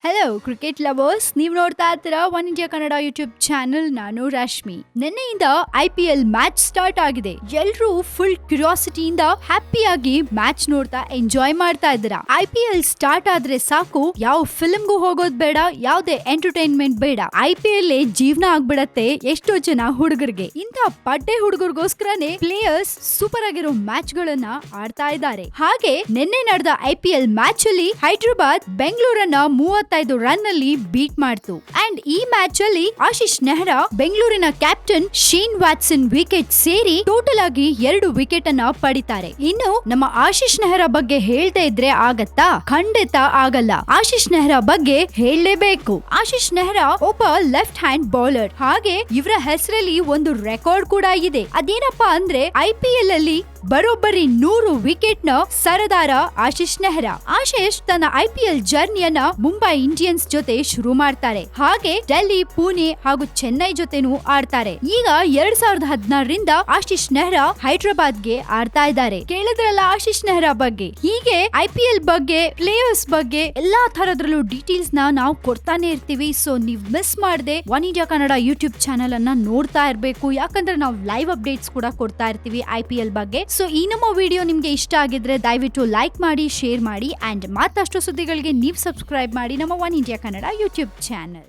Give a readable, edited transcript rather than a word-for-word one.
Hello cricket lovers, ನೀವು ನೋಡ್ತಾ ಇರ್ತೀರಾ one India Kannada YouTube channel. ನಾನು ರಶ್ಮಿ. ನಿನ್ನೆಯಿಂದ IPL ಮ್ಯಾಚ್ ಸ್ಟಾರ್ಟ್ ಆಗಿದೆ. ಎಲ್ರೂ ಫುಲ್ ಕ್ಯೂರಿಯಾಸಿಟಿಯಿಂದ ಹ್ಯಾಪಿಯಾಗಿ ಮ್ಯಾಚ್ ನೋಡ್ತಾ ಎಂಜಾಯ್ ಮಾಡ್ತಾ ಇದ್ದೀರಾ. IPL ಸ್ಟಾರ್ಟ್ ಆದ್ರೆ ಸಾಕು, ಯಾವ ಫಿಲ್ಮ್ಗೂ ಹೋಗೋದ್ ಬೇಡ, ಯಾವ್ದೇ ಎಂಟರ್ಟೈನ್ಮೆಂಟ್ ಬೇಡ, IPL ಜೀವನ ಆಗ್ಬಿಡತ್ತೆ ಎಷ್ಟೋ ಜನ ಹುಡುಗರಿಗೆ. ಇಂಥ ಪಡ್ಡೆ ಹುಡುಗರಿಗೋಸ್ಕರನೇ ಪ್ಲೇಯರ್ಸ್ ಸೂಪರ್ ಆಗಿರೋ ಮ್ಯಾಚ್ ಗಳನ್ನ ಆಡ್ತಾ ಇದ್ದಾರೆ. ಹಾಗೆ ನಿನ್ನೆ ನಡೆದ IPL ಮ್ಯಾಚ್ ಅಲ್ಲಿ ಹೈದರಾಬಾದ್ ಬೆಂಗಳೂರನ್ನ 35 ರನ್ ಅಲ್ಲಿ ಬೀಟ್ ಮಾಡ್ತು. ಅಂಡ್ ಈ ಮ್ಯಾಚ್ ಅಲ್ಲಿ ಆಶೀಶ್ ನೆಹ್ರಾ ಬೆಂಗಳೂರಿನ ಕ್ಯಾಪ್ಟನ್ ಶೇನ್ ವ್ಯಾಟ್ಸನ್ ವಿಕೆಟ್ ಸೇರಿ ಟೋಟಲ್ ಆಗಿ 2 ವಿಕೆಟ್ ಅನ್ನ ಪಡಿತಾರೆ. ಇನ್ನು ನಮ್ಮ ಆಶೀಶ್ ನೆಹ್ರಾ ಬಗ್ಗೆ ಹೇಳ್ತಾ ಇದ್ರೆ ಆಗತ್ತಾ? ಖಂಡಿತ ಆಗಲ್ಲ. ಆಶೀಶ್ ನೆಹ್ರಾ ಬಗ್ಗೆ ಹೇಳಲೇಬೇಕು. ಆಶೀಶ್ ನೆಹ್ರಾ ಒಬ್ಬ ಲೆಫ್ಟ್ ಹ್ಯಾಂಡ್ ಬೌಲರ್. ಹಾಗೆ ಇವರ ಹೆಸರಲ್ಲಿ ಒಂದು ರೆಕಾರ್ಡ್ ಕೂಡ ಇದೆ. ಅದೇನಪ್ಪಾ ಅಂದ್ರೆ IPL ಅಲ್ಲಿ ಬರೋಬ್ಬರಿ 100 ವಿಕೆಟ್ ನ ಸರದಾರ ಆಶೀಶ್ ನೆಹ್ರಾ. ಆಶೀಶ್ ತನ್ನ IPL ಜರ್ನಿಯನ್ನ ಮುಂಬೈ ಇಂಡಿಯನ್ಸ್ ಜೊತೆ ಶುರು ಮಾಡ್ತಾರೆ. ಹಾಗೆ ಡೆಲ್ಲಿ, ಪುಣೆ ಹಾಗೂ ಚೆನ್ನೈ ಜೊತೆನೂ ಆಡ್ತಾರೆ. ಈಗ 2016ರಿಂದ ಆಶೀಶ್ ನೆಹ್ರಾ ಹೈದರಾಬಾದ್ಗೆ ಆಡ್ತಾ ಇದ್ದಾರೆ. ಕೇಳಿದ್ರಲ್ಲ ಆಶೀಶ್ ನೆಹ್ರಾ ಬಗ್ಗೆ. ಹೀಗೆ IPL ಬಗ್ಗೆ, ಪ್ಲೇಯರ್ಸ್ ಬಗ್ಗೆ ಎಲ್ಲಾ ತರದ್ರಲ್ಲೂ ಡೀಟೇಲ್ಸ್ ನಾವು ಕೊಡ್ತಾನೆ ಇರ್ತೀವಿ. ಸೊ ನೀವ್ ಮಿಸ್ ಮಾಡದೆ one India Kannada YouTube channel ಅನ್ನ ನೋಡ್ತಾ ಇರ್ಬೇಕು. ಯಾಕಂದ್ರೆ ನಾವು ಲೈವ್ ಅಪ್ಡೇಟ್ಸ್ ಕೂಡ ಕೊಡ್ತಾ ಇರ್ತೀವಿ IPL ಬಗ್ಗೆ. ಸೊ ಈ ನಮ್ಮ ವಿಡಿಯೋ ನಿಮ್ಗೆ ಇಷ್ಟ ಆಗಿದ್ರೆ ದಯವಿಟ್ಟು ಲೈಕ್ ಮಾಡಿ, ಶೇರ್ ಮಾಡಿ ಅಂಡ್ ಮತ್ತಷ್ಟು ಸುದ್ದಿಗಳಿಗೆ ನೀವು ಸಬ್ಸ್ಕ್ರೈಬ್ ಮಾಡಿ ನಮ್ಮ one India Kannada YouTube channel.